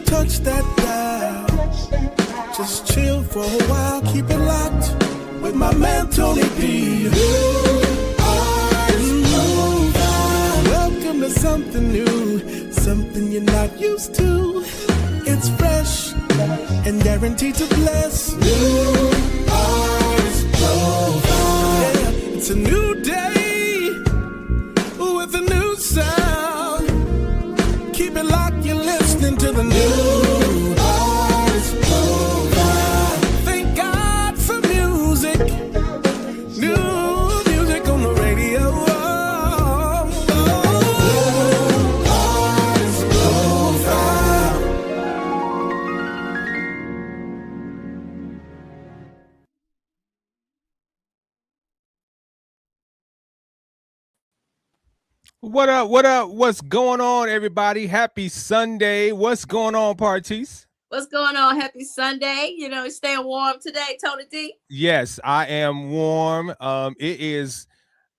touch that dial. Just chill for a while, keep it locked with my man Tony D. Welcome to something new, something you're not used to. It's fresh and guaranteed to bless. New Artist Profile. Yeah, it's a new day with a new sound. Keep it locked, you're listening to the new Artist Profile. Thank God for music. New music on the radio. Artist Profile. What up? What up? What's going on, everybody? Happy Sunday. What's going on, parties? What's going on? Happy Sunday. You know, staying warm today, Tony D. Yes, I am warm. It is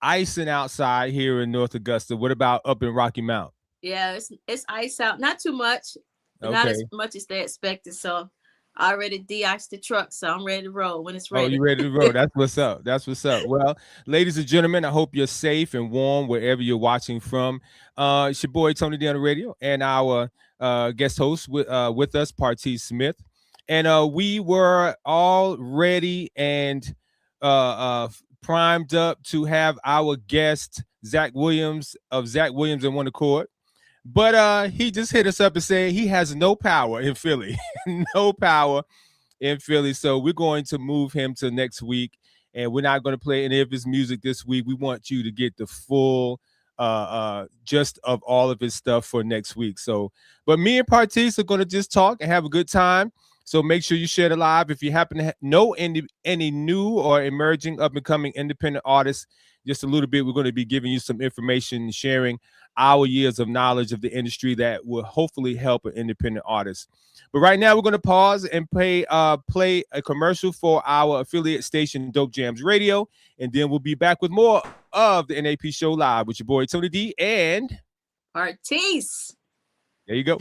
icing outside here in North Augusta. What about up in Rocky Mount? Yeah, it's ice out. Not too much, but not as much as they expected. So I already de-iced the truck, so I'm ready to roll when it's ready. Oh, you ready to roll? That's what's up. That's what's up. Well, ladies and gentlemen, I hope you're safe and warm wherever you're watching from. It's your boy Tony D on the radio, and our guest host with us, Partee Smith. And we were all ready and primed up to have our guest, Zach Williams of Zach Williams and One Accord. But he just hit us up and said he has no power in Philly. No power in Philly. So we're going to move him to next week. And we're not going to play any of his music this week. We want you to get the full gist of all of his stuff for next week. So, but me and Partee are going to just talk and have a good time. So make sure you share the live. If you happen to know any new or emerging up and coming independent artists, just a little bit, we're going to be giving you some information and sharing our years of knowledge of the industry that will hopefully help an independent artist. But right now, we're going to pause and play a commercial for our affiliate station, Dope Jams Radio, and then we'll be back with more of the NAP Show Live with your boy Tony D and Partee. There you go.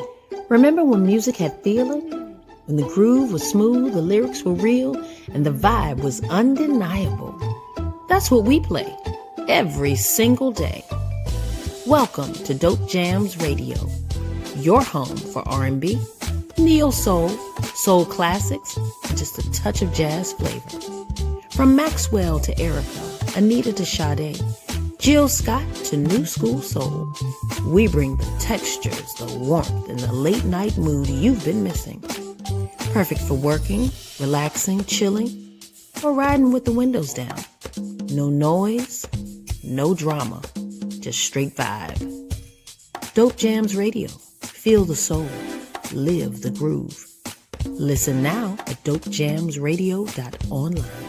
Remember when music had feeling? When the groove was smooth, the lyrics were real, and the vibe was undeniable. That's what we play every single day. Welcome to Dope Jams Radio, your home for R&B, neo-soul, soul classics, and just a touch of jazz flavor. From Maxwell to Erica, Anita to Sade, Jill Scott to new school soul, we bring the textures, the warmth, and the late-night mood you've been missing. Perfect for working, relaxing, chilling, or riding with the windows down. No noise, no drama, just straight vibe. Dope Jams Radio. Feel the soul. Live the groove. Listen now at dopejamsradio.online.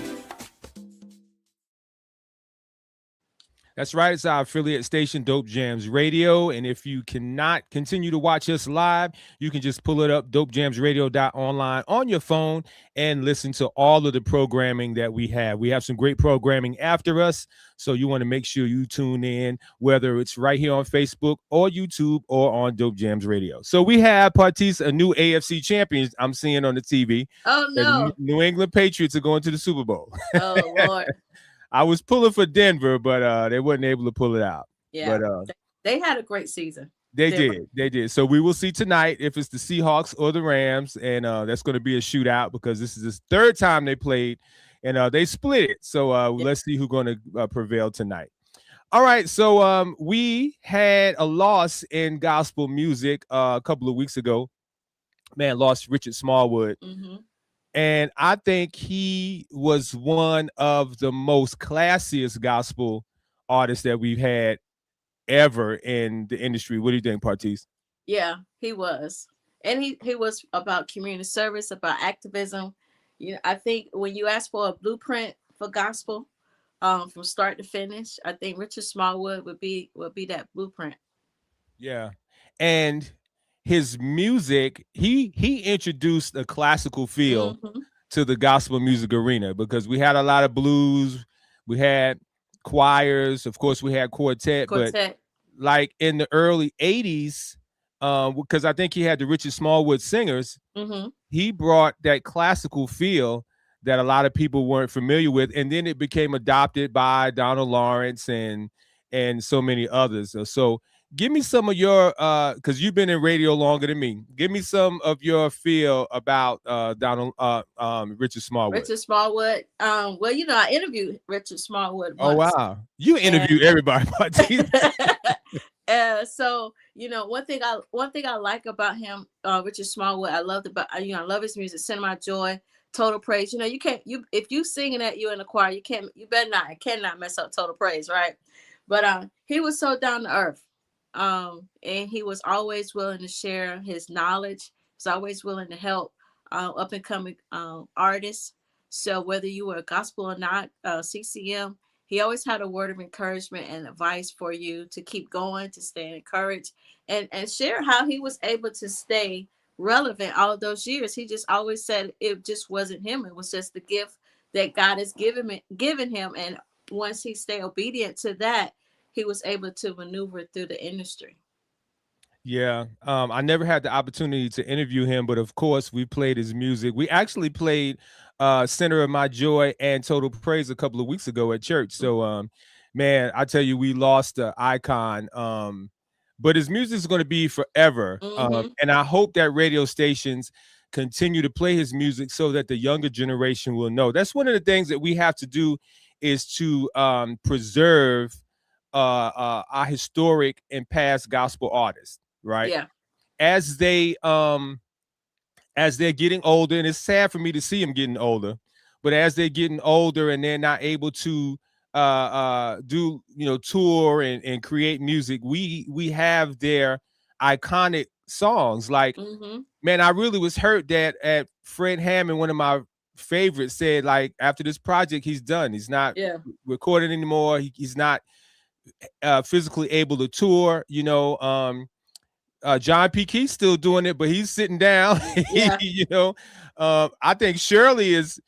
That's right. It's our affiliate station, Dope Jams Radio. And if you cannot continue to watch us live, you can just pull it up, dopejamsradio.online on your phone and listen to all of the programming that we have. We have some great programming after us. So you want to make sure you tune in, whether it's right here on Facebook or YouTube or on Dope Jams Radio. So we have Partee, a new AFC champion I'm seeing on the TV. Oh, no. The New England Patriots are going to the Super Bowl. Oh, Lord. I was pulling for Denver, but they wasn't able to pull it out. Yeah, but they had a great season. They did. So we will see tonight if it's the Seahawks or the Rams, and that's going to be a shootout because this is the third time they played, and they split it. So let's see who's going to prevail tonight. All right, so we had a loss in gospel music a couple of weeks ago. Man, lost Richard Smallwood. Mm-hmm. And I think he was one of the most classiest gospel artists that we've had ever in the industry. What do you think, Partee? Yeah, he was. And he was about community service, about activism. You know, I think when you ask for a blueprint for gospel, from start to finish, I think Richard Smallwood would be that blueprint. Yeah. And his music, he introduced a classical feel to the gospel music arena because we had a lot of blues, we had choirs, of course we had quartet. But like in the early 80s, because I think he had the Richard Smallwood singers. Mm-hmm. He brought that classical feel that a lot of people weren't familiar with, and then it became adopted by Donald Lawrence and so many others. So give me some of your because you've been in radio longer than me. Give me some of your feel about Richard Smallwood. Richard Smallwood. Well, you know, I interviewed Richard Smallwood Oh once. wow, you interview everybody. So you know, one thing I like about him, Richard Smallwood, I love his music, Send My Joy, Total Praise. You know, if you singing that, you in the choir, you cannot mess up Total Praise, right? But he was so down to earth. And he was always willing to share his knowledge. He's always willing to help up and coming artists. So whether you were a gospel or not, CCM, he always had a word of encouragement and advice for you to keep going, to stay encouraged, and share how he was able to stay relevant all of those years. He just always said it just wasn't him. It was just the gift that God has given him. And once he stayed obedient to that, he was able to maneuver through the industry. Yeah. I never had the opportunity to interview him, but of course we played his music. We actually played Center of My Joy and Total Praise a couple of weeks ago at church. So man, I tell you, we lost the icon. But his music is going to be forever. And I hope that radio stations continue to play his music so that the younger generation will know. That's one of the things that we have to do, is to preserve our historic and past gospel artists, right? Yeah. As they're getting older, and it's sad for me to see them getting older, but as they're getting older and they're not able to do, you know, tour and create music, we have their iconic songs. Like, man, I really was hurt that at Fred Hammond, one of my favorites, said, like, after this project, he's done. He's not recording anymore. He's not physically able to tour. You know, John P. Keith's still doing it, but he's sitting down. You know, I think Shirley must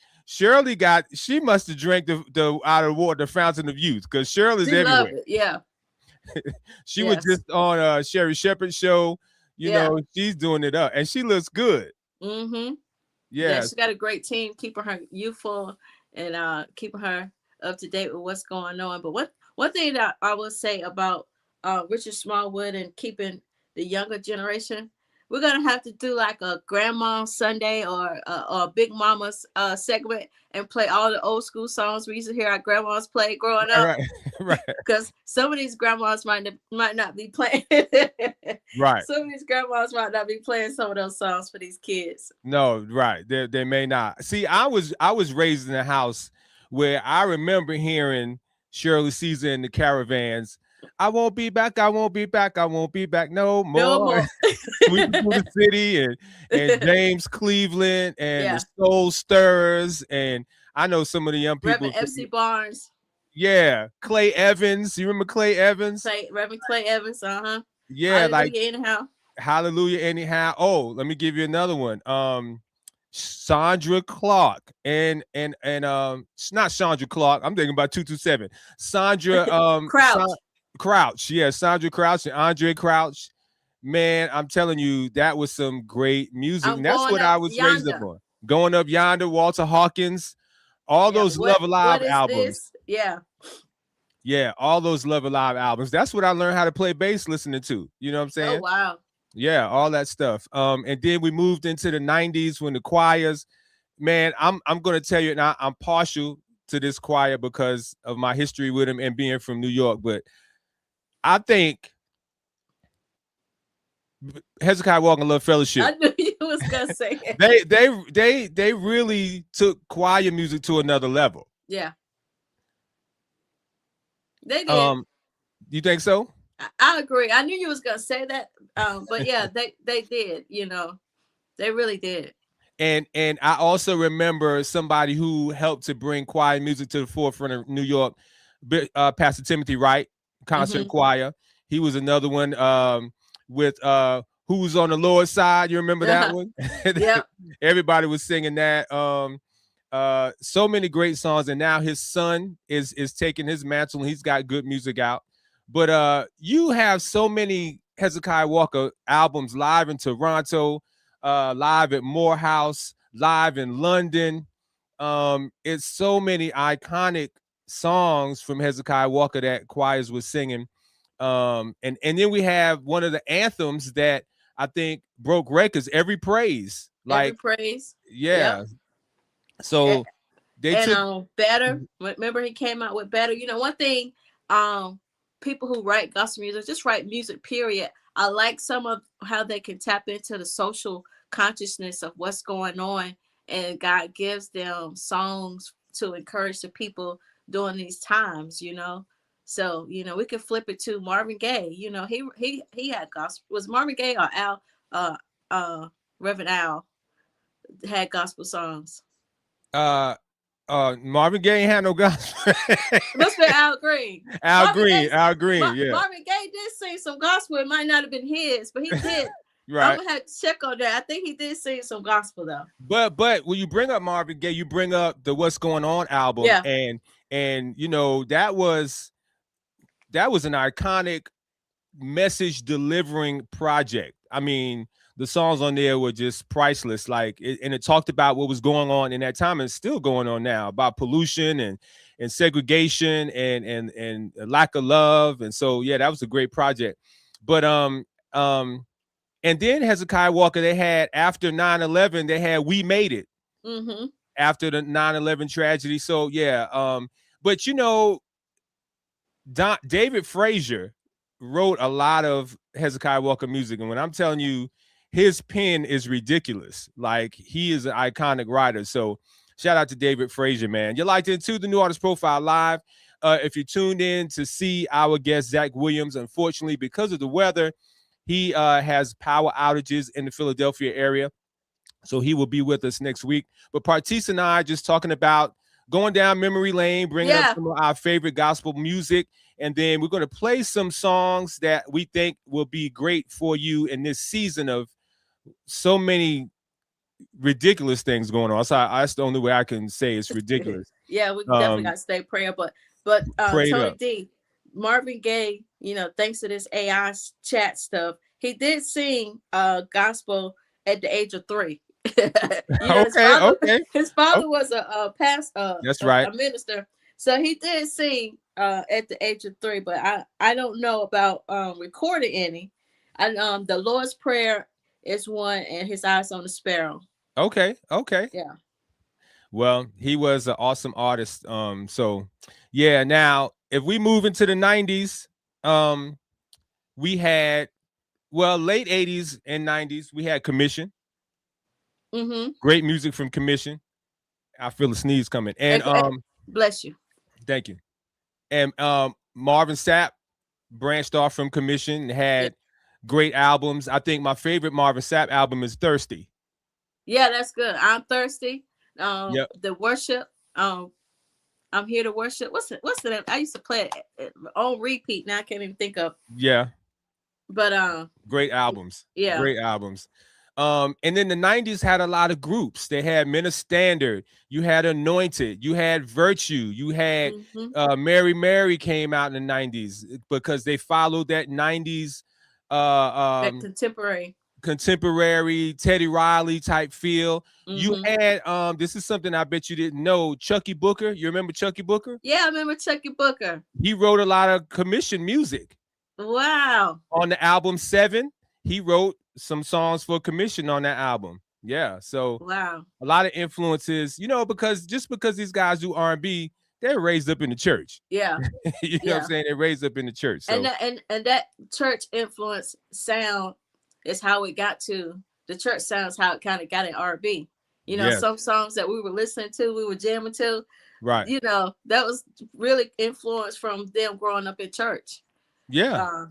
have drank the out of the water, the fountain of youth, because Shirley's everywhere. Yeah. She was just on Sherry Shepherd's show. You know, she's doing it up, and she looks good. Yeah, she got a great team, keeping her youthful and keeping her up to date with what's going on. But one thing that I will say about Richard Smallwood and keeping the younger generation, we're gonna have to do like a Grandma Sunday or a Big Mama's segment and play all the old school songs we used to hear our grandmas play growing up. Right. Because some of these grandmas might not be playing. Right. Some of these grandmas might not be playing some of those songs for these kids. No, right. They may not. See, I was raised in a house where I remember hearing Shirley Caesar and the Caravans. I won't be back. I won't be back. I won't be back no more. No more. Sweet the City and James Cleveland and the Soul Stirrers, and I know some of the young people. Reverend F.C. Barnes. Yeah, Clay Evans. You remember Clay Evans? Reverend Clay Evans. Yeah, Hallelujah Hallelujah Anyhow. Oh, let me give you another one. Sandra Clark and not Sandra Clark. I'm thinking about 227. Sandra Crouch. Yeah, Sandra Crouch and Andre Crouch. Man, I'm telling you, that was some great music. And that's what I was raised up on. Going Up Yonder, Walter Hawkins, all those Love Alive albums. This? Yeah, all those Love Alive albums. That's what I learned how to play bass listening to. You know what I'm saying? Oh, wow. Yeah, all that stuff. And then we moved into the 90s when the choirs, man, I'm going to tell you, and I'm partial to this choir because of my history with him and being from New York, but I think Hezekiah Walker Love Fellowship. I knew you was gonna say it. They really took choir music to another level. Yeah, they did. You think so? I agree. I knew you was gonna say that. But yeah, they did. You know, they really did. And I also remember somebody who helped to bring choir music to the forefront of New York, Pastor Timothy Wright, concert choir. He was another one with Who's on the Lord's Side. You remember that one? Yeah. Everybody was singing that. So many great songs, and now his son is taking his mantle and he's got good music out. But you have so many Hezekiah Walker albums live in Toronto, live at Morehouse, live in London. It's so many iconic songs from Hezekiah Walker that choirs were singing. And then we have one of the anthems that I think broke records, Every Praise. Every Praise. Yeah. Yep. So they took Better. Remember he came out with Better. You know, one thing, people who write gospel music, just write music, period. I like some of how they can tap into the social consciousness of what's going on, and God gives them songs to encourage the people during these times, you know. So, you know, we could flip it to Marvin Gaye. You know, he had gospel. Was Marvin Gaye or Reverend Al had gospel songs? Marvin Gaye ain't had no gospel. Must be Al Green. Al Green, yeah. Marvin Gaye did sing some gospel. It might not have been his, but he did. Right. I'm gonna have to check on that. I think he did sing some gospel though. But when you bring up Marvin Gaye, you bring up the What's Going On album. Yeah. And you know, that was an iconic message delivering project. I mean, the songs on there were just priceless. And it talked about what was going on in that time and still going on now, about pollution and segregation and lack of love. And so, yeah, that was a great project. But and then Hezekiah Walker, they had, after 9/11, they had We Made It. Mm-hmm. After the 9/11 tragedy. So yeah, but you know, David Frazier wrote a lot of Hezekiah Walker music, and when I'm telling you, his pen is ridiculous. Like, he is an iconic writer. So shout out to David Frazier, man. You're locked into the New Artist Profile Live. If you tuned in to see our guest Zach Williams, unfortunately, because of the weather, he has power outages in the Philadelphia area. So he will be with us next week. But Partis and I just talking about going down memory lane, bringing up some of our favorite gospel music. And then we're going to play some songs that we think will be great for you in this season of so many ridiculous things going on. So that's the only way I can say it's ridiculous. Yeah, we definitely got to stay praying. But Tony D, Marvin Gaye, you know, thanks to this AI chat stuff, he did sing gospel at the age of 3. You know, his father was a pastor. That's right. A minister. So he did sing at the age of 3, but I don't know about recording any. And the Lord's Prayer is one, and His Eyes on the Sparrow. Okay. Yeah. Well, he was an awesome artist. So yeah, now if we move into the 90s, we had, late 80s and 90s, we had Commission. Mm-hmm. Great music from Commission. I feel a sneeze coming. And bless you. Thank you. And Marvin Sapp branched off from Commission and had great albums. I think my favorite Marvin Sapp album is Thirsty. Yeah, that's good. I'm Thirsty. The Worship. I'm Here to Worship. What's the name? I used to play it on repeat. Now I can't even think of. Yeah. But great albums. Yeah. Great albums. And then the 90s had a lot of groups. They had Men of Standard, you had Anointed, you had Virtue, you had Mary came out in the 90s because they followed that 90s that contemporary Teddy Riley type feel. You had this is something I bet you didn't know, Chucky Booker. You remember Chucky Booker? Yeah, I remember Chucky Booker. He wrote a lot of Commission music. Wow. On the album 7, he wrote some songs for Commission on that album. Yeah, so wow, a lot of influences, you know, because these guys do R&B, they're raised up in the church. Yeah. You know what I'm saying? They're raised up in the church. So. And that church influence sound is how it got to the church sounds, how it kind of got in R&B. You know, some songs that we were listening to, we were jamming to. Right. You know, that was really influenced from them growing up in church. Yeah.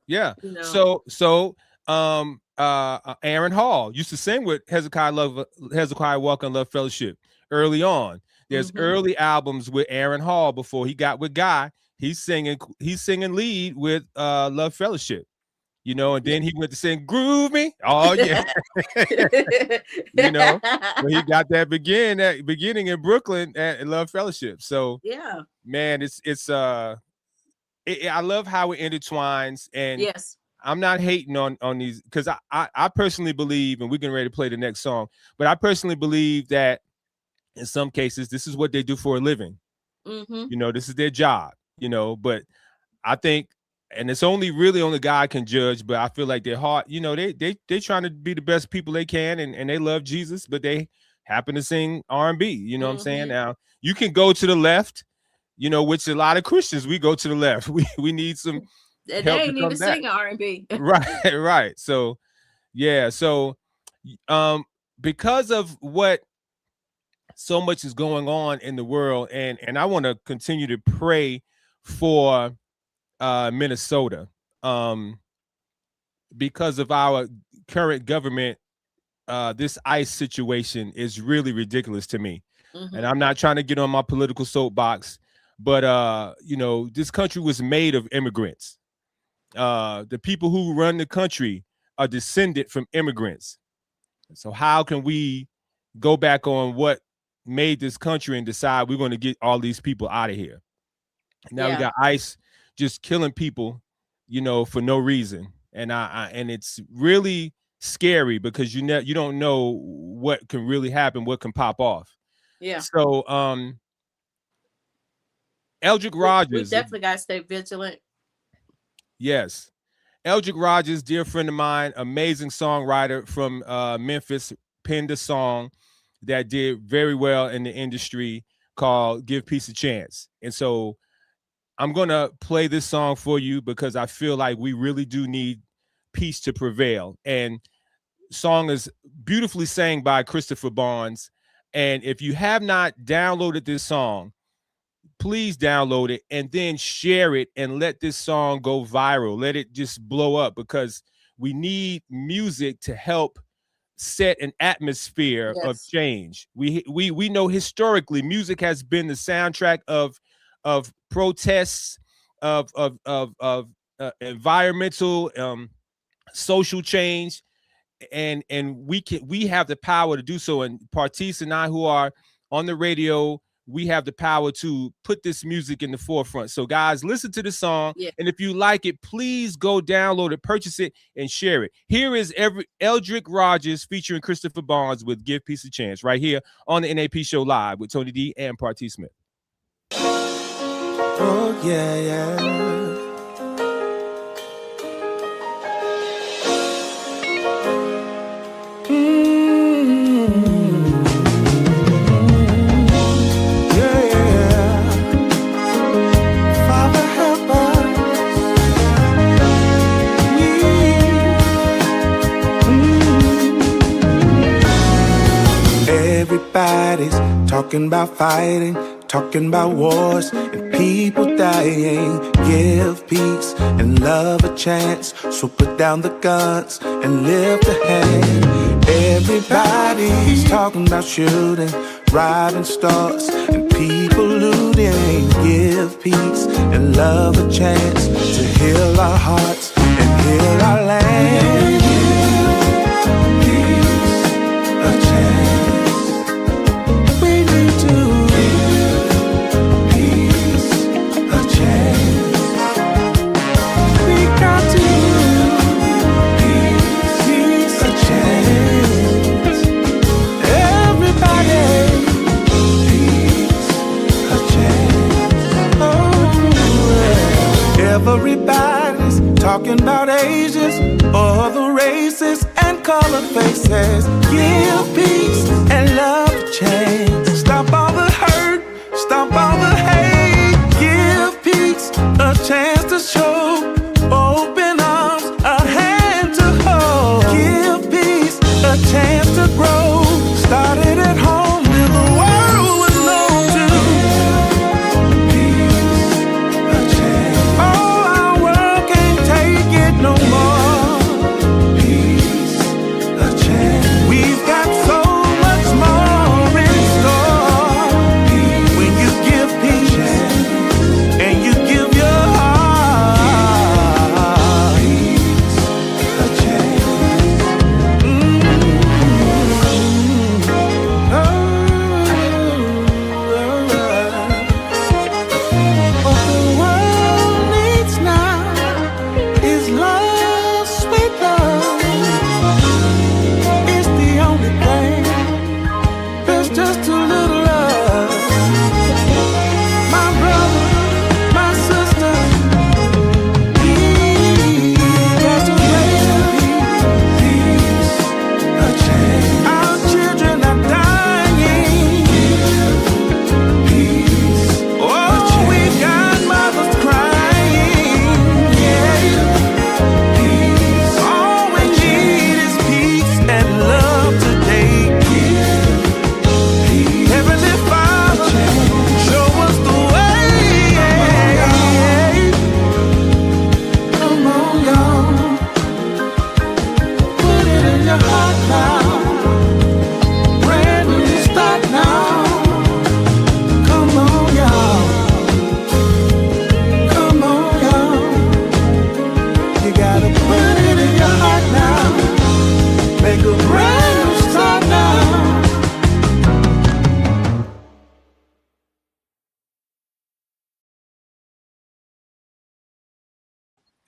Yeah. You know. So Aaron Hall used to sing with Hezekiah Walker and Love Fellowship early on. There's early albums with Aaron Hall before he got with Guy. He's singing lead with Love Fellowship, you know, and then he went to sing Groove Me. Oh yeah. You know, when he got that beginning in Brooklyn at Love Fellowship. So man, it's I love how it intertwines, and I'm not hating on these, because I personally believe, and we're getting ready to play the next song, but I personally believe that in some cases this is what they do for a living. You know, this is their job, you know, but I think, and it's only God can judge, but I feel like their heart, you know, they trying to be the best people they can, and they love Jesus, but they happen to sing R&B, you know what I'm saying? Now, you can go to the left, you know, which a lot of Christians, we go to the left. We need some They help ain't to come even back. singing R&B. Right. So, yeah. So, because of what so much is going on in the world, and I want to continue to pray for Minnesota, because of our current government. This ICE situation is really ridiculous to me. And I'm not trying to get on my political soapbox, but you know, this country was made of immigrants. The people who run the country are descended from immigrants. So how can we go back on what made this country and decide we're going to get all these people out of here? Now we got ICE just killing people, you know, for no reason. And and it's really scary, because you don't know what can really happen, what can pop off. Yeah. So Eldrick Rogers, we definitely got to stay vigilant. Yes. Eldrick Rogers, dear friend of mine, amazing songwriter from Memphis, penned a song that did very well in the industry called Give Peace a Chance. And so I'm going to play this song for you, because I feel like we really do need peace to prevail. And song is beautifully sang by Christopher Barnes. And if you have not downloaded this song, please download it and then share it and let this song go viral. Let it just blow up, because we need music to help set an atmosphere of change. We know historically music has been the soundtrack of protests, of environmental, social change, and we have the power to do so. And Partis and I, who are on the radio, we have the power to put this music in the forefront. So guys, listen to the song. And if you like it, please go download it, purchase it, and share it. Here is Eldrick Rogers featuring Christopher Barnes with Give Peace a Chance, right here on the NAP Show Live with Tony D and Partis Smith. Oh, yeah. Everybody's talking about fighting, talking about wars and people dying. Give peace and love a chance, so put down the guns and lift a hand. Everybody's talking about shooting, robbing stores and people looting. Give peace and love a chance to heal our hearts and heal our land. Everybody's talking about Asians, all the races and colored faces. Give peace and love a chance. Stop all the hurt, stop all the hate. Give peace a chance to show. Open arms, a hand to hold. Give peace a chance to grow. Started at home and the world was known to. No more peace, a chance. We've got so much more in store. When you give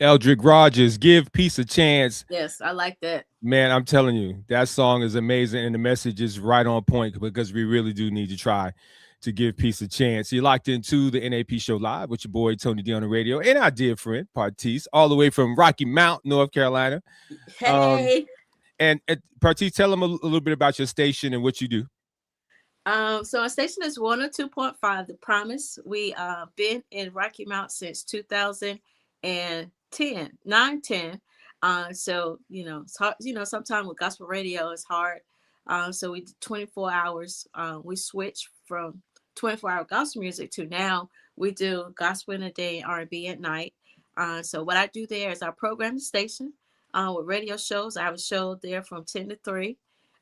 Eldrick Rogers, Give Peace a Chance. Yes, I like that. Man, I'm telling you, that song is amazing, and the message is right on point because we really do need to try to give peace a chance. You're locked into the NAP Show Live with your boy Tony D on the radio and our dear friend Partis, all the way from Rocky Mount, North Carolina. Hey. And Partis, tell them a little bit about your station and what you do. So our station is 102.5 The Promise. We been in Rocky Mount since 2010, 9-10. So it's hard, sometimes with gospel radio it's hard. So we do 24 hours. We switch from 24-hour gospel music to now we do gospel in the day, R&B at night. So what I do there is I program the station with radio shows. I have a show there from 10 to 3.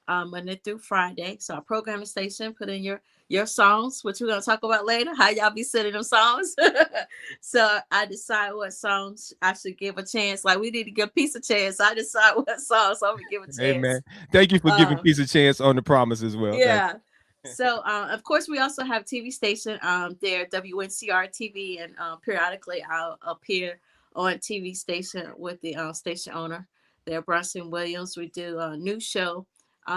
Monday through Friday. So I program the station, put in your songs, which we're going to talk about later, how y'all be sending them songs. So I decide what songs I should give a chance. Like we need to give Peace a chance. I decide what songs I'm going to give a chance. Amen. Thank you for giving Peace a chance on The Promise as well. Yeah. So, of course, we also have TV station there, WNCR TV, and periodically I'll appear on TV station with the station owner there, Bronson Williams. We do a news show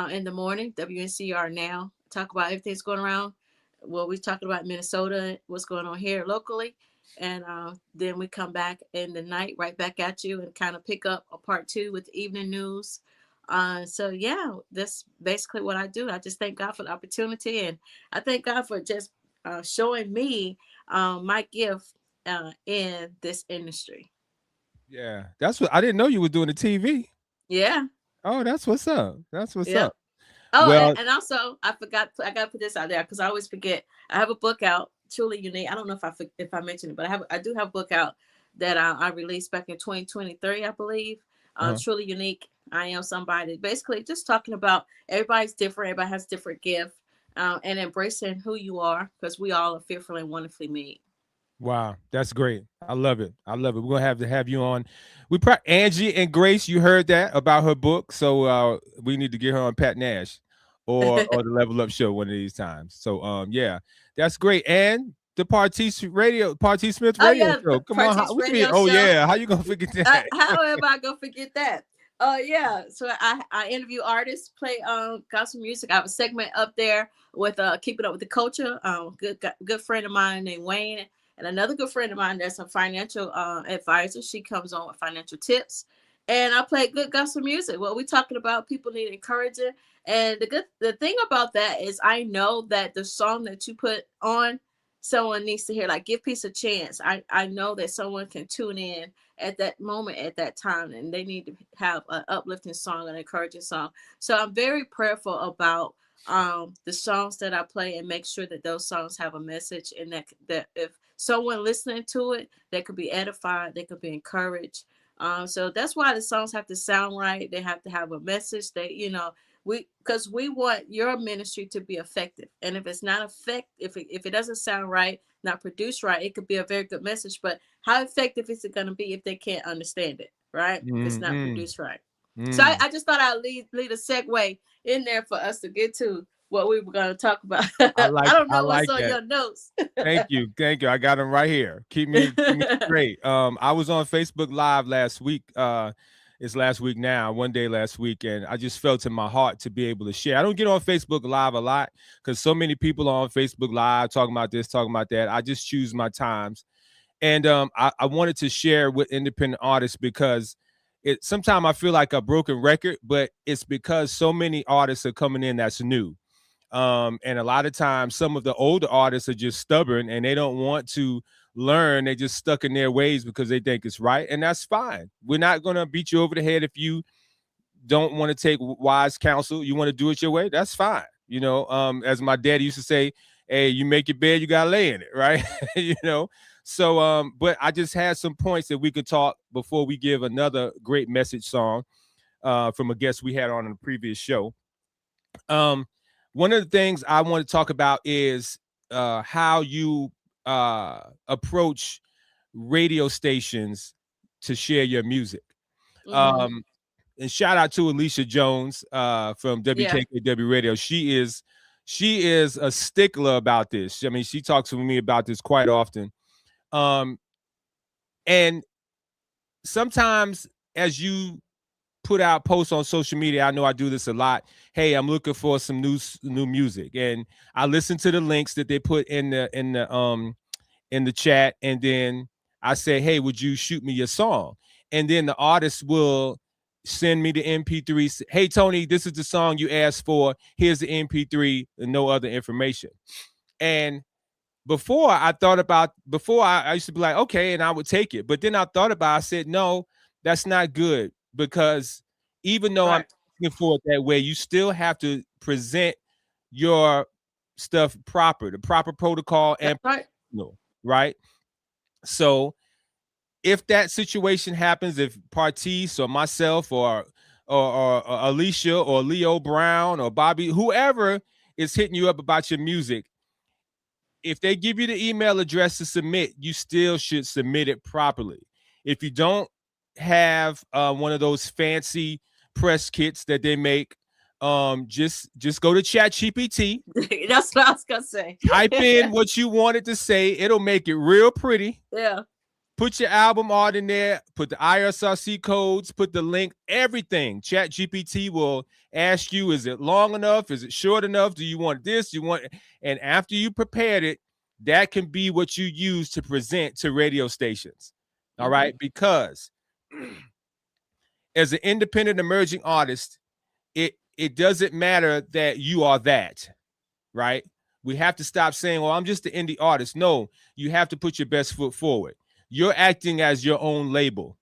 in the morning, WNCR Now, talk about everything's going around. Well, we're talking about Minnesota, what's going on here locally. And then we come back in the night, right back at you and kind of pick up a part 2 with evening news. So yeah, that's basically what I do. I just thank God for the opportunity. And I thank God for just showing me my gift in this industry. Yeah, that's what I didn't know you were doing the TV. Yeah. Oh, that's what's up. That's what's up. Oh, well, and also I got to put this out there because I always forget. I have a book out, Truly Unique. I don't know if I mentioned it, but I do have a book out that I released back in 2023, I believe. Truly Unique. I Am Somebody. Basically, just talking about everybody's different. Everybody has different gift, and embracing who you are because we all are fearfully and wonderfully made. Wow, that's great. I love it. I love it. We're gonna have to have you on. Angee and Grace, you heard that about her book, so we need to get her on Pat Nash or the Level Up Show one of these times. So yeah, that's great. And the Partis Smith radio show. Come on, how you gonna forget that? How am I gonna forget that? Yeah. So I interview artists, play gospel music. I have a segment up there with Keeping Up with the Culture. Good friend of mine named Wayne. And another good friend of mine that's a financial advisor. She comes on with financial tips. And I play good gospel music. What we're talking about, people need encouraging. And the thing about that is I know that the song that you put on, someone needs to hear, like Give Peace a Chance. I know that someone can tune in at that moment, at that time, and they need to have an uplifting song, an encouraging song. So I'm very prayerful about the songs that I play and make sure that those songs have a message and that if someone listening to it, they could be edified, they could be encouraged. So that's why the songs have to sound right. They have to have a message that, because we want your ministry to be effective. And if it's not if it doesn't sound right, not produced right, it could be a very good message. But how effective is it going to be if they can't understand it, right? If it's not produced right. So I just thought I'd lead a segue in there for us to get to what we were going to talk about. I don't know what's on your notes. Thank you. I got them right here. Keep me straight. I was on Facebook Live last week. It's last week now, one day last week, and I just felt in my heart to be able to share. I don't get on Facebook Live a lot because so many people are on Facebook Live talking about this, talking about that. I just choose my times. And I wanted to share with independent artists because sometimes I feel like a broken record, but it's because so many artists are coming in that's new. And a lot of times some of the older artists are just stubborn and they don't want to learn. They're just stuck in their ways because they think it's right. And that's fine. We're not going to beat you over the head if you don't want to take wise counsel. You want to do it your way. That's fine. As my daddy used to say, hey, you make your bed, you got to lay in it. Right. So, but I just had some points that we could talk before we give another great message song from a guest we had on the previous show. One of the things I want to talk about is how you approach radio stations to share your music. And shout out to Alicia Jones from WKKW Radio. She is a stickler about this. I mean, she talks to me about this quite often. And sometimes as you put out posts on social media, I know I do this a lot. Hey, I'm looking for some new music, and I listen to the links that they put in the chat, and then I say, hey, would you shoot me your song? And then the artist will send me the MP3. Hey, Tony, this is the song you asked for. Here's the MP3 and no other information. And before I used to be like, okay, and I would take it. But then I thought about it, I said, no, that's not good, because even though I'm looking for it that way, you still have to present your stuff the proper protocol and right. So if that situation happens, if Partis or myself or Alicia or Leo Brown or Bobby, whoever is hitting you up about your music, if they give you the email address to submit, you still should submit it properly. If you don't have one of those fancy press kits that they make, just go to ChatGPT. That's what I was gonna say. Type in what you want it to say. It'll make it real pretty. Yeah. Put your album art in there. Put the ISRC codes. Put the link. Everything. ChatGPT will ask you: is it long enough? Is it short enough? Do you want this? Do you want? And after you prepared it, that can be what you use to present to radio stations. All right, because as an independent emerging artist, it doesn't matter that you are that, right? We have to stop saying, well, I'm just an indie artist. No, you have to put your best foot forward. You're acting as your own label.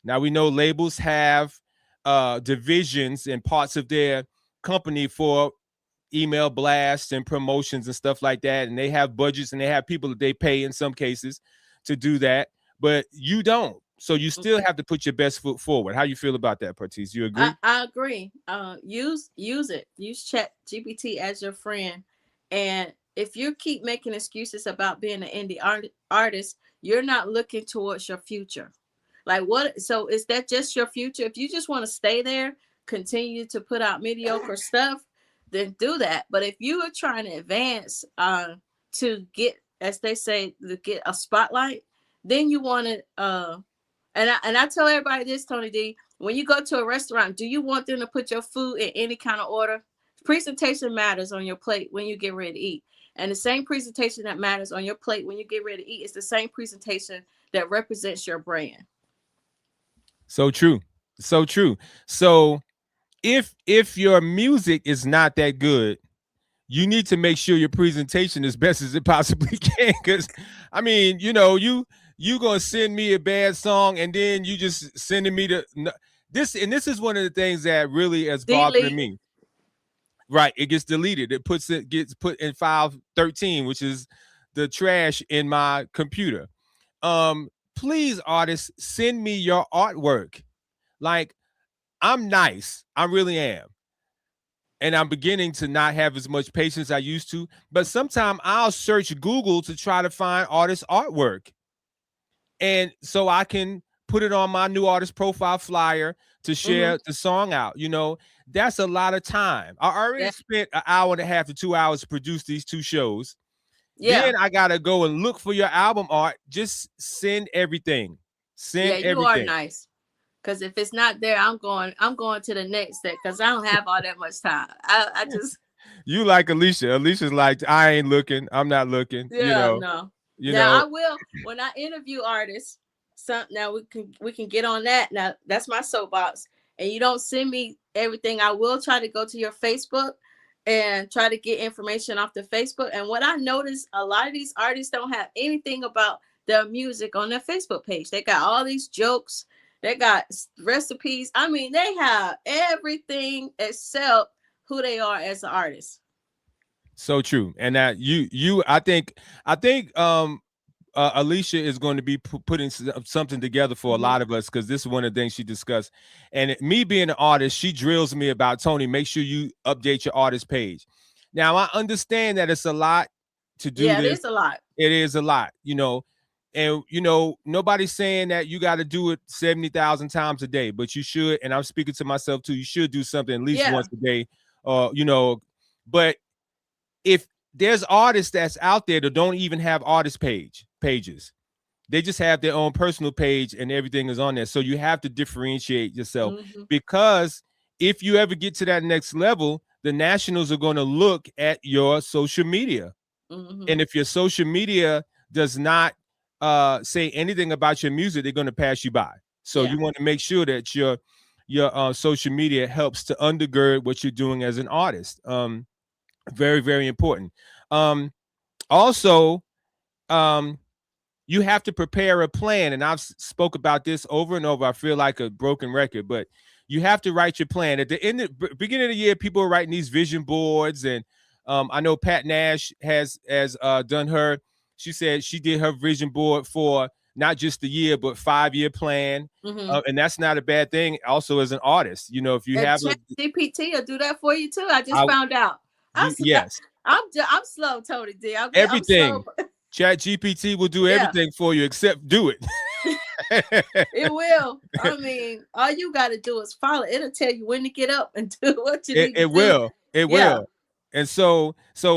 Now, we know labels have divisions and parts of their company for email blasts and promotions and stuff like that. And they have budgets and they have people that they pay in some cases to do that. But you don't. So you still have to put your best foot forward. How you feel about that, Partis? You agree? I agree. Use it. Use ChatGPT as your friend. And if you keep making excuses about being an indie artist, you're not looking towards your future. Like what? So is that just your future? If you just want to stay there, continue to put out mediocre stuff, then do that. But if you are trying to advance to get, as they say, to get a spotlight, then you want to and I tell everybody this, Tony D, when you go to a restaurant, do you want them to put your food in any kind of order? Presentation matters on your plate when you get ready to eat. And the same presentation that matters on your plate when you get ready to eat is the same presentation that represents your brand. So true. So true. So if your music is not that good, you need to make sure your presentation is best as it possibly can. Because I mean, you gonna send me a bad song and then you just sending me this. And this is one of the things that really is bothering me. Right, it gets deleted. It gets put in file 13, which is the trash in my computer. Please, artists, send me your artwork. Like, I'm nice, I really am, and I'm beginning to not have as much patience as I used to. But sometimes I'll search Google to try to find artist artwork, and so I can put it on my new artist profile flyer to share the song out. That's a lot of time. I already spent an hour and a half to 2 hours to produce these two shows. Yeah. Then I gotta go and look for your album art. Just send everything. Send everything. You are nice. Because if it's not there, I'm going to the next step because I don't have all that much time. I just You like Alicia. Alicia's like, I ain't looking. I'm not looking. Yeah, no. Now I will when I interview artists. Now we can get on that. Now that's my soapbox. And you don't send me everything. I will try to go to your Facebook and try to get information off the Facebook. And what I noticed, a lot of these artists don't have anything about their music on their Facebook page. They got all these jokes. They got recipes. I mean, they have everything except who they are as an artist. So true. And that I think Alicia is going to be putting something together for a lot of us, because this is one of the things she discussed. And me being an artist, she drills me about, Tony, make sure you update your artist page. Now, I understand that it's a lot to do. Yeah, this. It is a lot. It is a lot, and nobody's saying that you got to do it 70,000 times a day, but you should. And I'm speaking to myself too. You should do something at least once a day, but if there's artists that's out there that don't even have artist pages, They just have their own personal page and everything is on there. So you have to differentiate yourself, Mm-hmm. because if you ever get to that next level, the nationals are going to look at your social media. Mm-hmm. And if your social media does not say anything about your music, they're going to pass you by. So Yeah. you want to make sure that your social media helps to undergird what you're doing as an artist. Very, very important. Also, you have to prepare a plan. And I've spoke about this over and over. I feel like a broken record, but you have to write your plan. At the beginning of the year, people are writing these vision boards. And I know Pat Nash has done her. She said she did her vision board for not just the year, but 5-year plan. Mm-hmm. And that's not a bad thing. Also, as an artist, you know, if you And have GPT will do that for you too. I just found out. yes, I'm slow, Tony D. everything. I'm slow. Chat GPT will do everything for you except do it. It will. I mean, all you got to do is follow. It'll tell you when to get up and do what you need to do. It will. And so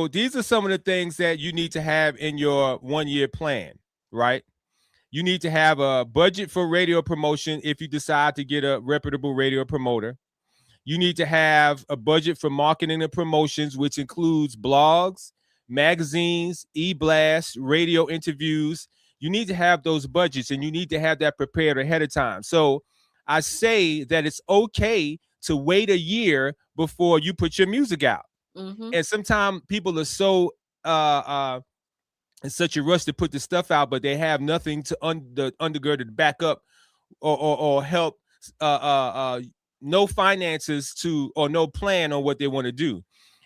these are some of the things that you need to have in your 1-year plan, right? You need to have a budget for radio promotion if you decide to get a reputable radio promoter. You need to have a budget for marketing and promotions, which includes blogs, magazines, e-blasts, radio interviews. You need to have those budgets, and you need to have that prepared ahead of time. So I say that it's okay to wait a year before you put your music out. Mm-hmm. And sometimes people are so in such a rush to put the stuff out, but they have nothing to undergird to back up or help, no finances to, or no plan on what they want to do.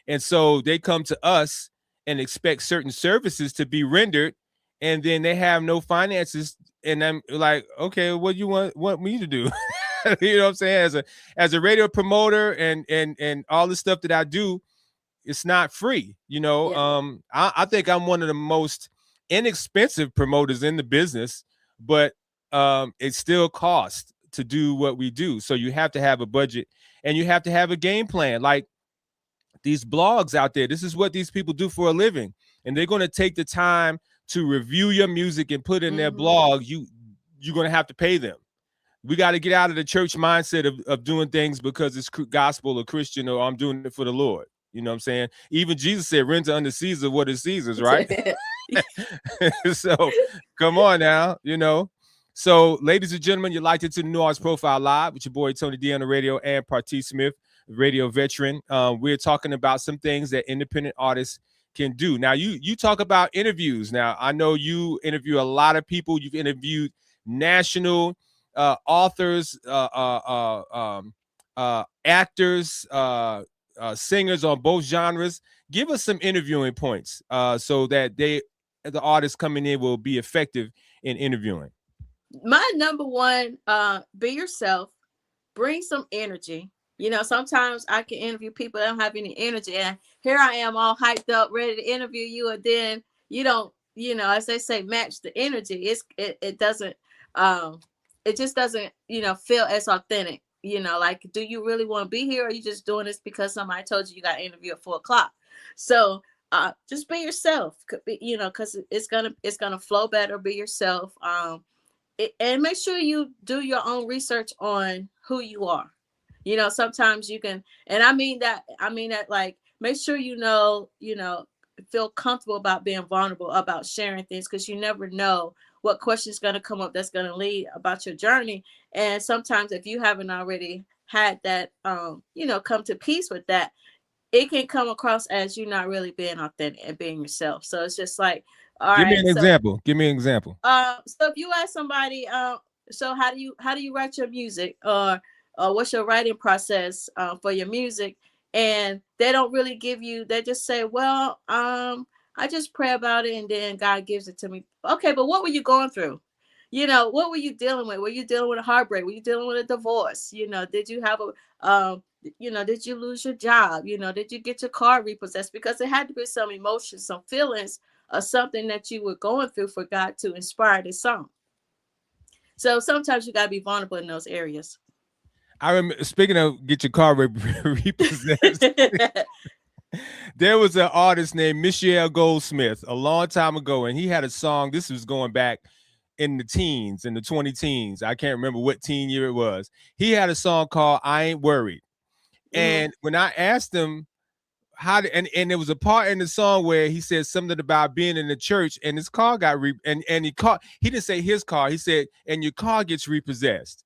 And so they come to us and expect certain services to be rendered, and then they have no finances. And I'm like, okay, what do you want me to do? You know what I'm saying? As a radio promoter and all the stuff that I do, it's not free. You know, Yeah. I think I'm one of the most inexpensive promoters in the business, but it still costs to do what we do. So you have to have a budget, and you have to have a game plan. Like these blogs out there, this is what these people do for a living, and they're going to take the time to review your music and put in their blog. You're going to have to pay them. We got to get out of the church mindset of doing things because it's gospel or Christian, or I'm doing it for the Lord. You know what I'm saying? Even Jesus said, render unto Caesar what is Caesar's, right? So come on now, you know. So, ladies and gentlemen, you're locked into the New Arts Profile Live with your boy Tony D on the radio and Party Smith, radio veteran. We're talking about some things that independent artists can do. Now, you talk about interviews. Now, I know you interview a lot of people. You've interviewed national authors, actors, singers on both genres. Give us some interviewing points so that the artists coming in will be effective in interviewing. My number one, be yourself, bring some energy. You know, sometimes I can interview people that don't have any energy, and here I am all hyped up, ready to interview you, and then you don't, you know, as they say, match the energy. It doesn't, it just doesn't, you know, feel as authentic. You know, like, do you really want to be here, or are you just doing this because somebody told you got an interview at 4:00? So just be yourself, you know, because it's gonna flow better. Be yourself, and make sure you do your own research on who you are. You know, sometimes you can, and I mean that like, make sure you know, feel comfortable about being vulnerable, about sharing things, because you never know what question is going to come up that's going to lead about your journey. And sometimes if you haven't already had that, you know, come to peace with that, it can come across as you not really being authentic and being yourself. So it's just like, Give me an example. Give me an example. So if you ask somebody, so how do you write your music, or what's your writing process for your music, and they don't really give you, they just say, well, I just pray about it and then God gives it to me. Okay, but what were you going through? You know, what were you dealing with? Were you dealing with a heartbreak? Were you dealing with a divorce? You know, did you have you know, did you lose your job? You know, did you get your car repossessed? Because it had to be some emotions, some feelings, or something that you were going through for God to inspire this song. So sometimes you gotta be vulnerable in those areas. I remember, speaking of get your car repossessed, there was an artist named Michelle Goldsmith a long time ago, and he had a song. This was going back in the teens, in the 20 teens. I can't remember what teen year it was. He had a song called I Ain't Worried. And when I asked him how to, and there was a part in the song where he said something about being in the church and his car got he didn't say his car, he said, and your car gets repossessed.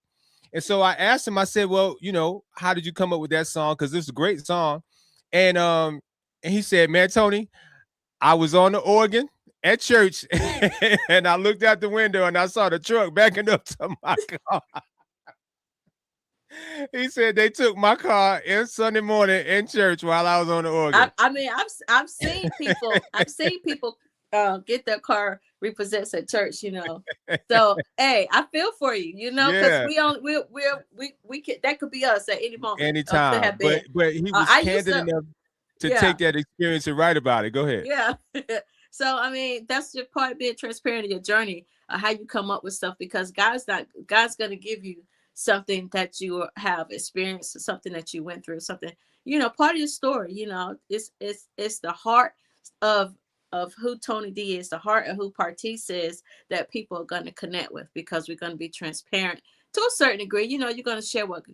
And so I asked him, I said, well, you know, how did you come up with that song? Because it's a great song. And he said, man, Tony, I was on the organ at church and I looked out the window and I saw the truck backing up to my car. He said they took my car in Sunday morning in church while I was on the organ. I mean, I've seen people get their car repossessed at church, you know. So hey, I feel for you, you know, because we can, that could be us at any moment, anytime. But he was candid enough to take that experience and write about it. Go ahead. Yeah. So I mean, that's your part, being transparent in your journey, how you come up with stuff, because God's going to give you something that you have experienced, something that you went through, something, you know, part of your story. You know, it's the heart of who Tony D is, the heart of who Partis is, that people are going to connect with, because we're going to be transparent to a certain degree. You know, you're going to share what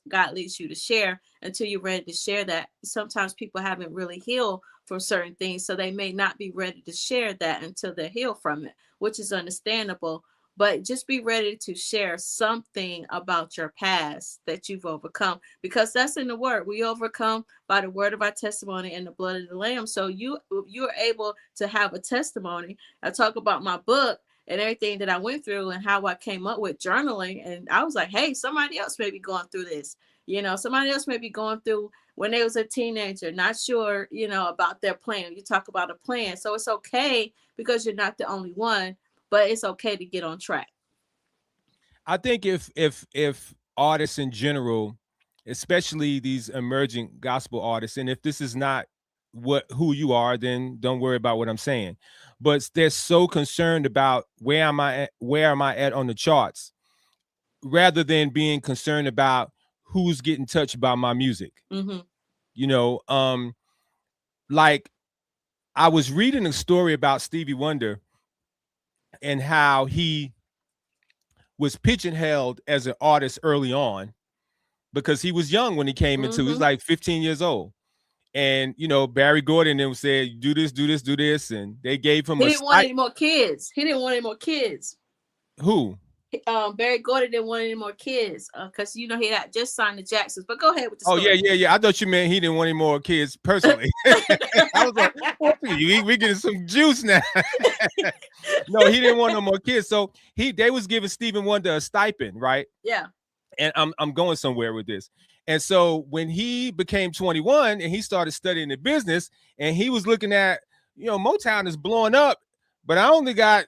God leads you to share until you're ready to share that. Sometimes people haven't really healed from certain things, so they may not be ready to share that until they're healed from it, which is understandable. But just be ready to share something about your past that you've overcome, because that's in the word. We overcome by the word of our testimony and the blood of the Lamb. So you're able to have a testimony. I talk about my book and everything that I went through and how I came up with journaling. And I was like, hey, somebody else may be going through this. You know, somebody else may be going through when they was a teenager, not sure, you know, about their plan. You talk about a plan. So it's okay, because you're not the only one. But it's okay to get on track. I think if artists in general, especially these emerging gospel artists, and if this is not who you are, then don't worry about what I'm saying. But they're so concerned about where am I at on the charts, rather than being concerned about who's getting touched by my music. Mm-hmm. You know, like I was reading a story about Stevie Wonder and how he was pigeonholed as an artist early on, because he was young when he came into, he was like 15 years old. And, you know, Barry Gordon then said, do this. And they gave him He didn't want any more kids. Who? Barry Gordon didn't want any more kids, because, you know, he had just signed the Jacksons. But go ahead with the story. Yeah. I thought you meant he didn't want any more kids personally. I was like, we getting some juice now. No, he didn't want no more kids. So they was giving Stephen Wonder a stipend, right? Yeah. And I'm going somewhere with this. And so when he became 21 and he started studying the business, and he was looking at, you know, Motown is blowing up, but I only got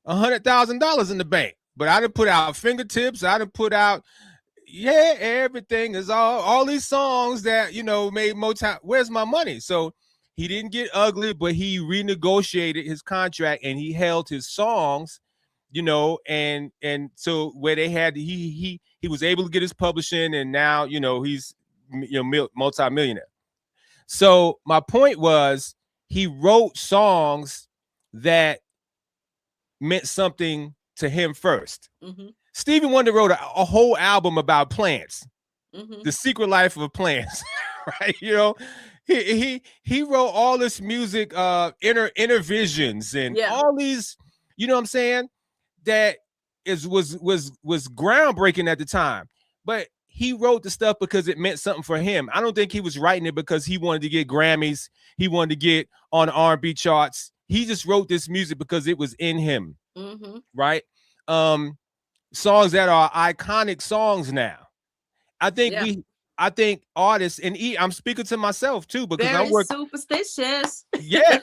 $100,000 in the bank. But I done put out Fingertips. I done put out, everything is all these songs that, you know, made Motown. Where's my money? So he didn't get ugly, but he renegotiated his contract and he held his songs, you know, and so where they had, he was able to get his publishing, and now, you know, he's, you know, multi-millionaire. So my point was, he wrote songs that meant something to him first. Mm-hmm. Stevie Wonder wrote a whole album about plants, mm-hmm. The Secret Life of Plants, right? You know, he wrote all this music, inner visions, and all these, you know what I'm saying, that was groundbreaking at the time. But he wrote the stuff because it meant something for him. I don't think he was writing it because he wanted to get Grammys. He wanted to get on the R&B charts. He just wrote this music because it was in him. Mm-hmm. Right? Songs that are iconic songs now. I think artists, and I'm speaking to myself too, because I'm working superstitious. Yeah.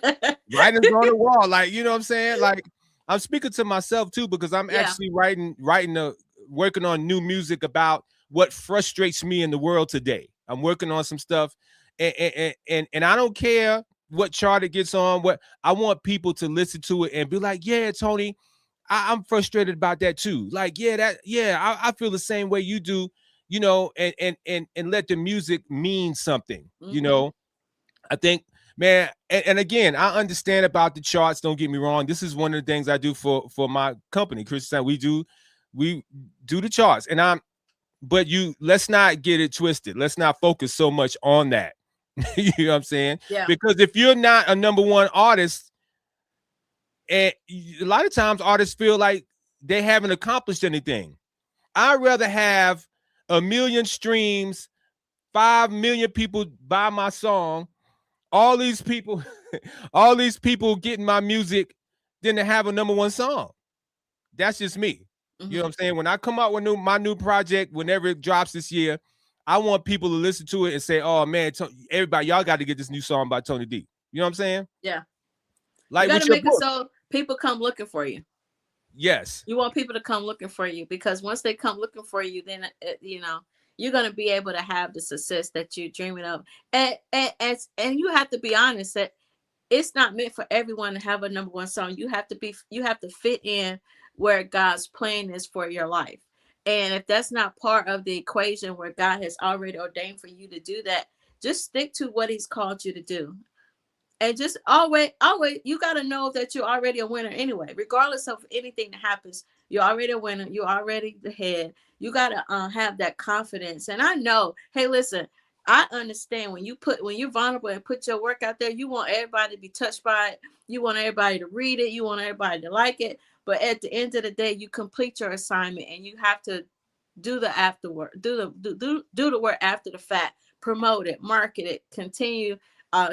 Writings on the wall. Like, you know what I'm saying? Like, I'm speaking to myself too, because I'm actually working on new music about what frustrates me in the world today. I'm working on some stuff, and I don't care what chart it gets on. What I want people to listen to it and be like, yeah, Tony, I'm frustrated about that too. Like, I feel the same way you do, you know, and let the music mean something. Mm-hmm. You know, I think Man, and again, I understand about the charts. Don't get me wrong. This is one of the things I do for my company, Christian. We do the charts, but let's not get it twisted. Let's not focus so much on that. You know what I'm saying? Yeah. Because if you're not a number one artist, and a lot of times artists feel like they haven't accomplished anything. I'd rather have 1 million streams, 5 million people buy my song, all these people getting my music than to have a number one song. That's just me. Mm-hmm. You know what I'm saying? When I come out with my new project, whenever it drops this year, I want people to listen to it and say, "Oh man, everybody, y'all got to get this new song by Tony D." You know what I'm saying? Yeah. Like, you gotta make it so people come looking for you. Yes. You want people to come looking for you, because once they come looking for you, then you're going to be able to have the success that you're dreaming of. And you have to be honest that it's not meant for everyone to have a number one song. You have to fit in where God's plan is for your life. And if that's not part of the equation where God has already ordained for you to do that, just stick to what he's called you to do. And just always, you got to know that you're already a winner anyway. Regardless of anything that happens, you're already a winner. You're already the head. You got to have that confidence. And I know, hey, listen, I understand when you're vulnerable and put your work out there, you want everybody to be touched by it. You want everybody to read it. You want everybody to like it. But at the end of the day, you complete your assignment, and you have to do the afterward, do the work after the fact, promote it, market it, continue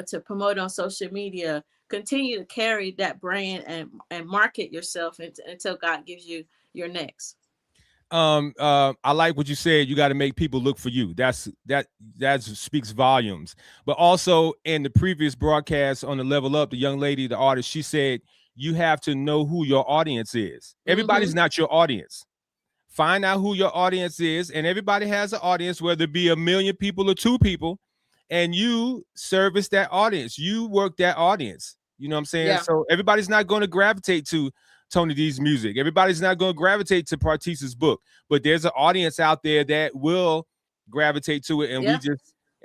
to promote on social media, continue to carry that brand and market yourself until God gives you your next. I like what you said. You got to make people look for you. That speaks volumes. But also in the previous broadcast on the Level Up, the young lady, the artist, she said you have to know who your audience is. Everybody's not your audience. Find out who your audience is, and everybody has an audience, whether it be 1 million people or 2 people, and you service that audience. You work that audience. You know what I'm saying? Yeah. So everybody's not going to gravitate to Tony D's music. Everybody's not going to gravitate to Partisa's book, but there's an audience out there that will gravitate to it,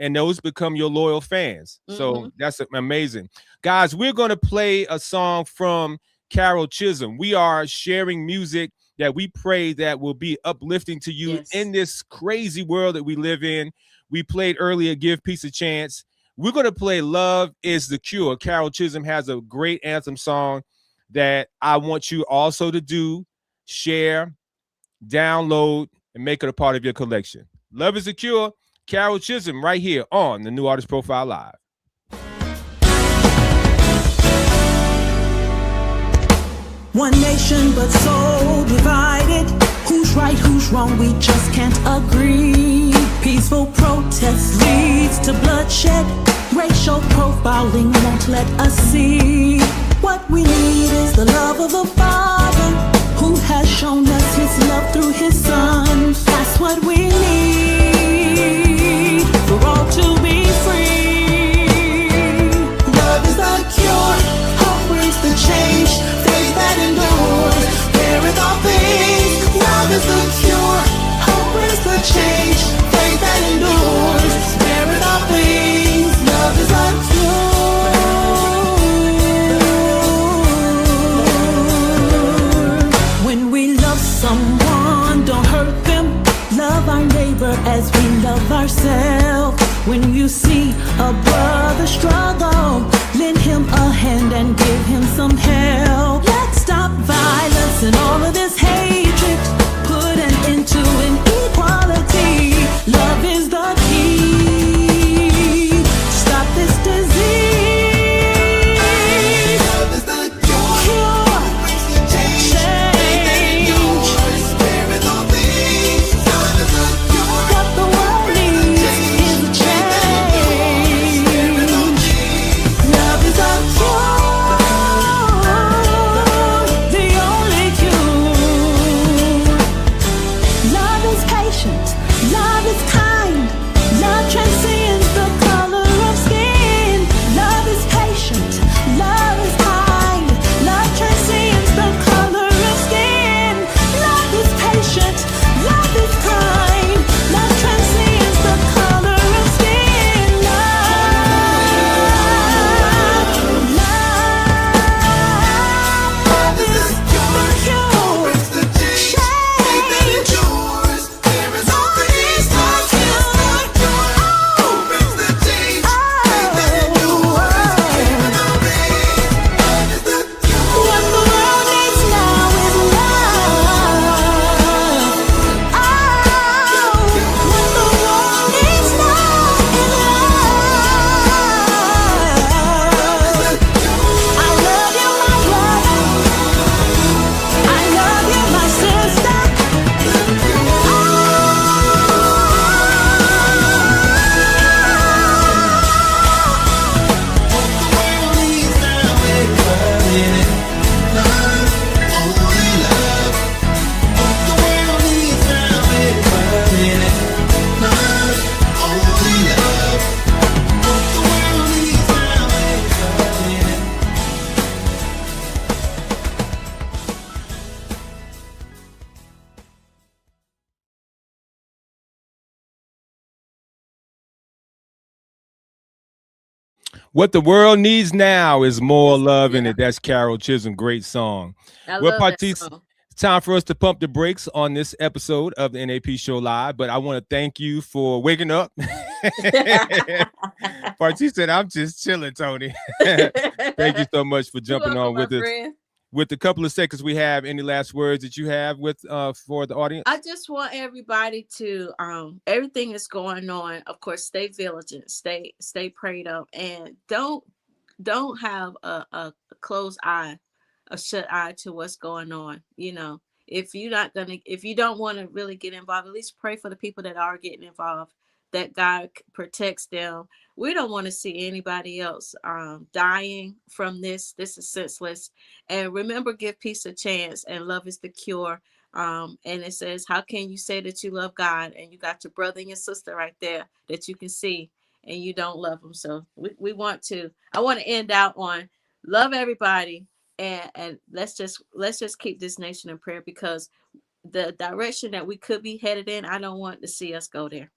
and those become your loyal fans. So that's amazing. Guys, we're going to play a song from Carol Chisholm. We are sharing music that we pray that will be uplifting to you in this crazy world that we live in. We played earlier, Give Peace a Chance. We're going to play Love is the Cure. Carol Chisholm has a great anthem song that I want you also to do, share, download, and make it a part of your collection. Love is the Cure, Carol Chisholm, right here on the New Artist Profile Live. One nation but so divided. Who's right, who's wrong, we just can't agree. Peaceful protest leads to bloodshed. Racial profiling won't let us see. What we need is the love of the Father, who has shown us his love through his Son. That's what we need, for all to be free. Love is the cure, hope brings the change, faith that endures, beareth all things. Love is the cure, hope brings the change, faith that endures, beareth all things. Love is the cure. When we love someone, don't hurt them. Love our neighbor as we love ourselves. When you see a brother struggle, lend him a hand and give him some help. Let's stop violence and all of this hatred. Put an end to inequality. Love is the key. Stop this disease. Love is the cure. Brings the change. Spirit of things. Love is the cure. What the world needs is a change. Spirit of things. What the world needs now is more love in it. That's Carol Chisholm. Great song. I Well, love that Partis, song. it's time for us to pump the brakes on this episode of the NAP Show Live. But I want to thank you for waking up. Partis said, I'm just chilling, Tony. Thank you so much for jumping on with us. Friend. With the couple of seconds we have, any last words that you have with for the audience? I just want everybody to everything that's going on, of course, stay vigilant, stay prayed up, and don't have a closed eye, a shut eye to what's going on. You know, if you don't want to really get involved, at least pray for the people that are getting involved, that God protects them. We don't want to see anybody else dying from this. This is senseless. And remember, give peace a chance, and love is the cure. And it says, how can you say that you love God and you got your brother and your sister right there that you can see and you don't love them? So I want to end out on love everybody, and let's just keep this nation in prayer, because the direction that we could be headed in, I don't want to see us go there.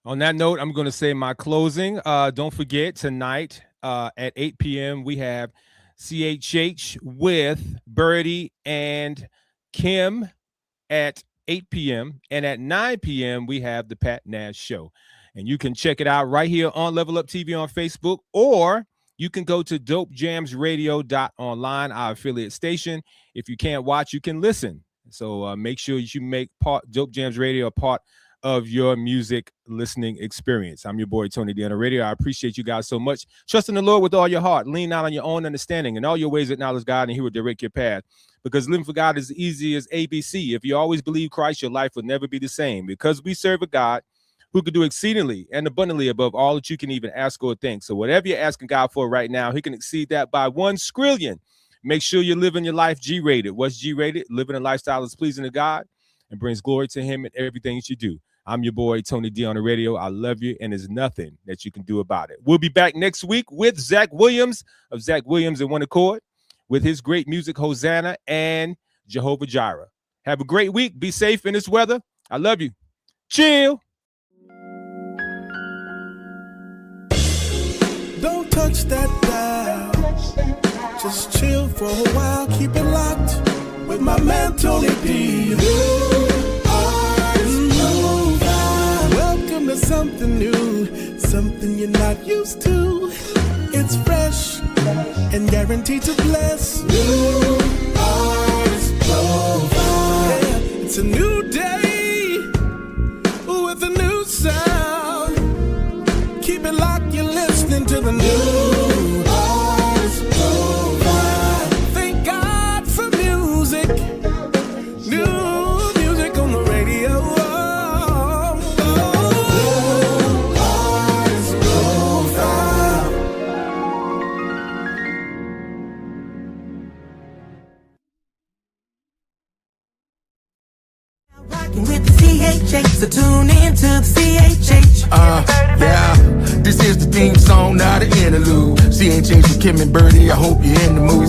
On that note, I'm going to say my closing. Don't forget, tonight at 8 p.m., we have CHH with Birdie and Kim at 8 p.m. And at 9 p.m., we have the Pat Nash Show. And you can check it out right here on Level Up TV on Facebook, or you can go to dopejamsradio.online, our affiliate station. If you can't watch, you can listen. So make sure you make Dope Jams Radio a part of your music listening experience. I'm your boy, Tony D on the radio. I appreciate you guys so much. Trust in the Lord with all your heart. Lean not on your own understanding. In all your ways acknowledge God, and he will direct your path. Because living for God is easy as ABC. If you always believe Christ, your life will never be the same. Because we serve a God who can do exceedingly and abundantly above all that you can even ask or think. So whatever you're asking God for right now, he can exceed that by 1 skrillion. Make sure you're living your life G-rated. What's G-rated? Living a lifestyle that's pleasing to God and brings glory to him in everything that you do. I'm your boy, Tony D on the radio. I love you, and there's nothing that you can do about it. We'll be back next week with Zach Williams of Zach Williams in One Accord with his great music, Hosanna and Jehovah Jireh. Have a great week. Be safe in this weather. I love you. Chill. Don't touch that dial. Just chill for a while. Keep it locked with my man, Tony D. Welcome to something new, something you're not used to. It's fresh and guaranteed to bless. New artist profile. Yeah, it's a new day with a new sound. Keep it locked, you're listening to the new artist profile. Thank God for music. New music on the radio. With the CHH, so tune in to the CHH. Yeah, this is the theme song, not an interlude. CHH with Kim and Birdie, I hope you're in the mood.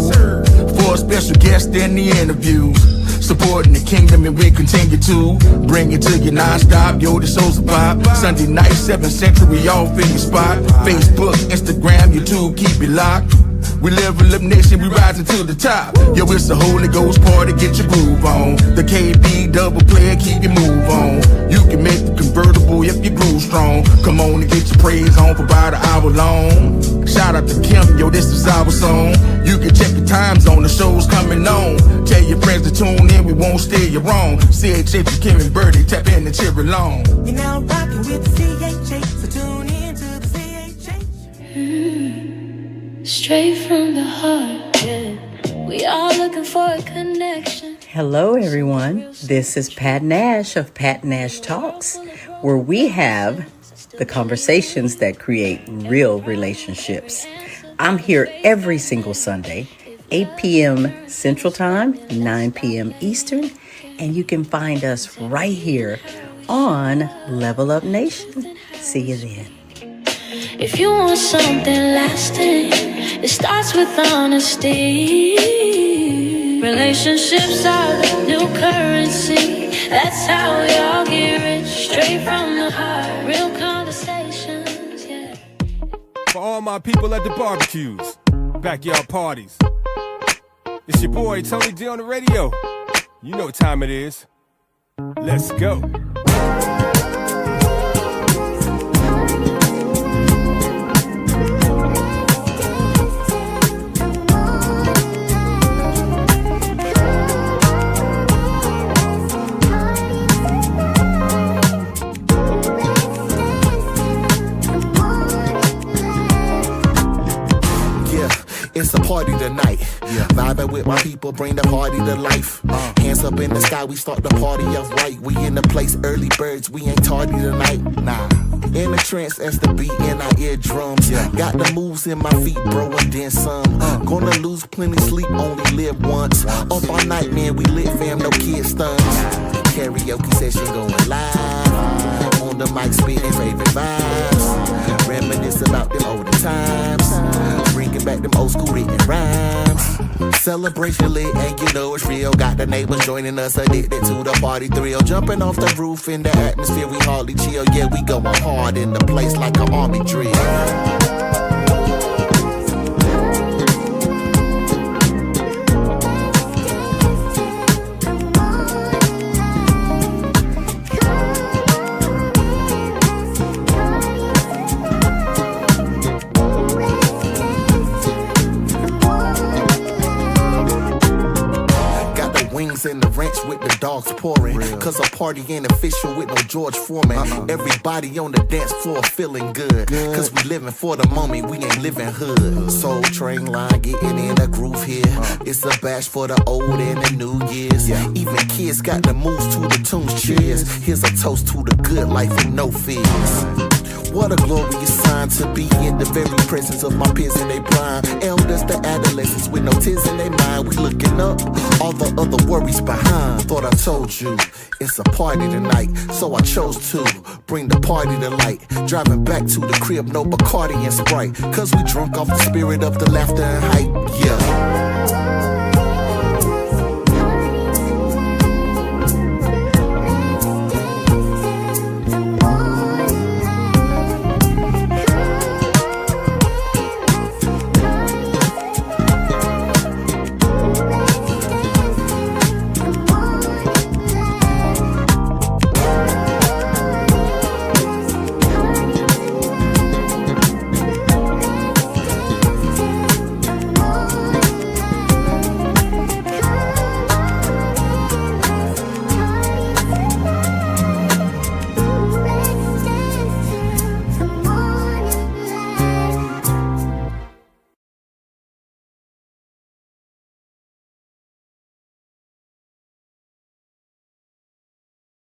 For a special guest in the interviews, supporting the kingdom, and we continue to bring it to you non-stop. Yo, the show's a pop. Sunday night, 7 Central, we all in your spot. Facebook, Instagram, YouTube, keep it locked. We level up nation, we rising to the top. Yo, it's a Holy Ghost party, get your groove on. The KB double player, keep your move on. You can make the convertible if you groove strong. Come on and get your praise on for about an hour long. Shout out to Kim, yo, this is our song. You can check the times on, the show's coming on. Tell your friends to tune in, we won't steer you wrong. CHH with Kim and Birdie, tap in and cheer along. You're now rocking with the CHH, so tune in to the CHH. Straight from the heart, yeah. We all looking for a connection. Hello, everyone. This is Pat Nash of Pat Nash Talks, where we have the conversations that create real relationships. I'm here every single Sunday, 8 p.m. Central Time, 9 p.m. Eastern, and you can find us right here on Level Up Nation. See you then. If you want something lasting, it starts with honesty. Relationships are the new currency. That's how we all get rich. Straight from the heart, real conversations, yeah. my people at the barbecues, backyard parties. It's your boy Tony D on the radio. You know what time it is. Let's go. It's a party tonight. Vibing with my people, bring the party to life. Hands up in the sky, we start the party off right. We in the place, early birds, we ain't tardy tonight. Nah. In the trance as the beat in our eardrums. Got the moves in my feet, bro, and then some. Gonna lose plenty sleep, only live once. Up all night, man, we lit, fam, no kids stunts. Karaoke session going live. On the mic, spitting favorite vibes. Reminisce about them older times. Bringing back them old school written rhymes. Celebration lit and you know it's real. Got the neighbors joining us, addicted to the party thrill. Jumping off the roof in the atmosphere, we hardly chill. Yeah, we going hard in the place like an army drill. In the ranch with the dogs pouring. Cause a party ain't official with no George Foreman. Everybody on the dance floor feeling good. Cause we living for the moment, we ain't living hood. Soul train line getting in a groove here. It's a bash for the old and the new years. Even kids got the moves to the tunes. Cheers. Here's a toast to the good life with no fears. What a glorious sign to be in the very presence of my peers in their prime. Elders to adolescents with no tears in their mind. We looking up, all the other worries behind. Thought I told you, it's a party tonight. So I chose to bring the party to light. Driving back to the crib, no Bacardi and Sprite. Cause we drunk off the spirit of the laughter and hype, yeah.